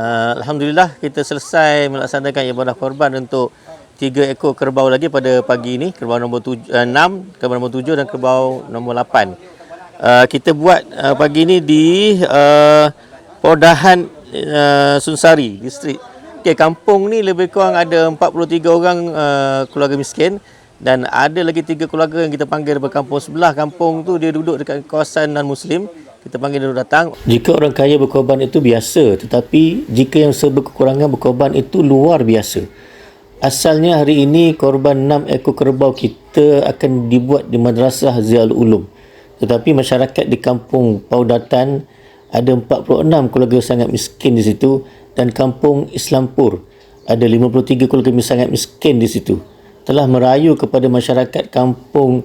Alhamdulillah kita selesai melaksanakan ibadah korban untuk 3 ekor kerbau lagi pada pagi ini, kerbau nombor 6, kerbau nombor 7 dan kerbau nombor 8. Kita buat pagi ini di Podahan Sunsari distrik. Okey, kampung ni lebih kurang ada 43 orang keluarga miskin dan ada lagi 3 keluarga yang kita panggil daripada kampung sebelah. Kampung tu dia duduk dekat kawasan non-muslim. Kita panggil dia datang. Jika orang kaya berkorban itu biasa, tetapi jika yang seberkekurangan berkorban itu luar biasa. Asalnya hari ini korban 6 ekor kerbau kita akan dibuat di Madrasah Ziaul Ulum. Tetapi masyarakat di kampung Paudatan ada 46 keluarga sangat miskin di situ dan kampung Islampur ada 53 keluarga sangat miskin di situ. Telah merayu kepada masyarakat kampung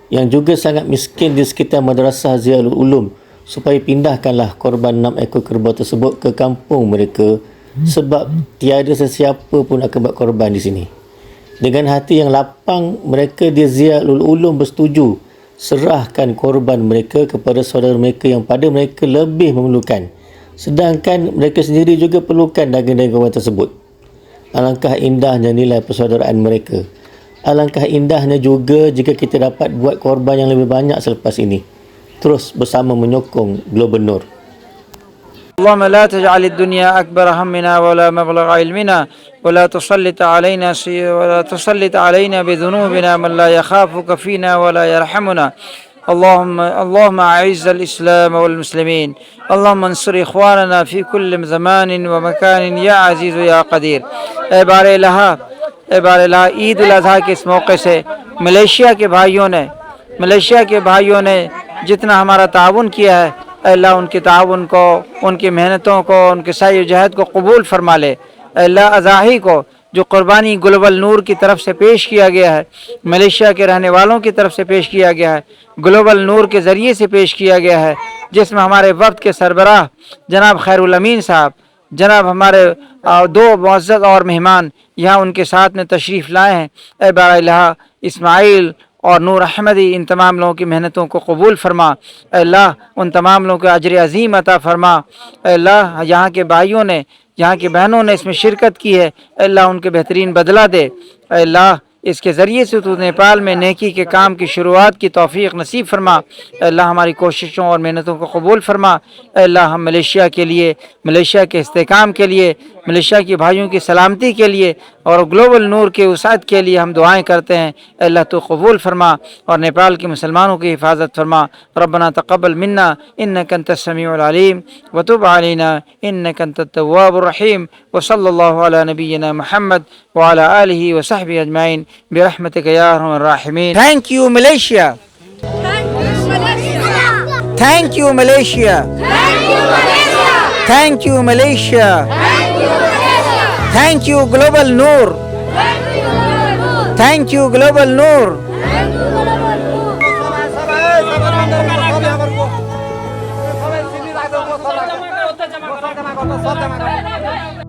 yang juga sangat miskin di sekitar Madrasah Ziaul Ulum supaya pindahkanlah korban 6 ekor kerbau tersebut ke kampung mereka sebab tiada sesiapa pun akan buat korban di sini. Dengan hati yang lapang, mereka di Ziaul Ulum bersetuju serahkan korban mereka kepada saudara mereka yang pada mereka lebih memerlukan. Sedangkan mereka sendiri juga perlukan daging-daging korban tersebut. Alangkah indahnya nilai persaudaraan mereka. Alangkah indahnya juga jika kita dapat buat korban yang lebih banyak selepas ini. Terus bersama menyokong Global Nur. اللهم لا تجعل الدنيا أكبر همنا ولا مبلغ علمنا ولا تسلط علينا بذنوبنا من لا يخافك فينا ولا يرحمنا. اللهم أعز الإسلام والمسلمين. اللهم انصر إخواننا في كل زمان ومكان يا عزيز يا قدير. بار الہ عید الاضحیٰ کے اس موقع سے ملیشیا کے بھائیوں نے جتنا ہمارا تعاون کیا ہے، اے اللہ ان کے تعاون کو، ان کی محنتوں کو، ان کے سعی و جہد کو قبول فرما لے۔ اے اللہ اضحی کو جو قربانی گلوبل نور کی طرف سے پیش کیا گیا ہے، ملیشیا کے رہنے والوں کی طرف سے پیش کیا گیا ہے، گلوبل نور کے ذریعے سے پیش کیا گیا ہے، جس میں ہمارے وقت کے سربراہ جناب خیر الامین صاحب، جناب ہمارے 2 معزز اور مہمان یہاں ان کے ساتھ میں تشریف لائے ہیں۔ اے بار الہ اسماعیل اور نور احمدی ان تمام لوگوں کی محنتوں کو قبول فرما۔ اے اللہ ان تمام لوگوں کو اجر عظیم عطا فرما۔ اے اللہ یہاں کے بھائیوں نے، یہاں کی بہنوں نے اس میں شرکت کی ہے، اے اللہ ان کے بہترین بدلہ دے۔ اے اللہ اس کے ذریعے سے تو نیپال میں نیکی کے کام کی شروعات کی توفیق نصیب فرما۔ اے اللہ ہماری کوششوں اور محنتوں کو قبول فرما۔ اے اللہ ہم ملیشیا کے لیے، ملیشیا کے استحکام کے لیے، ملیشیا کے بھائیوں کی سلامتی کے لیے اور گلوبل نور کے وسعت کے لیے ہم دعائیں کرتے ہیں۔ اے اللہ تو قبول فرما اور نیپال کے مسلمانوں کی حفاظت فرما۔ ربنا تقبل منا انک انت السمیع العلیم وتب علینا انک انت التواب الرحیم وصلی اللہ علی نبینا محمد وعلی آلہ وصحبہ اجمعین برحمتک یا ارحم الراحمین۔ Thank you Malaysia. Thank you Malaysia. Thank you Malaysia. Thank you Global Noor. Thank you Global Noor. Thank you Global Noor.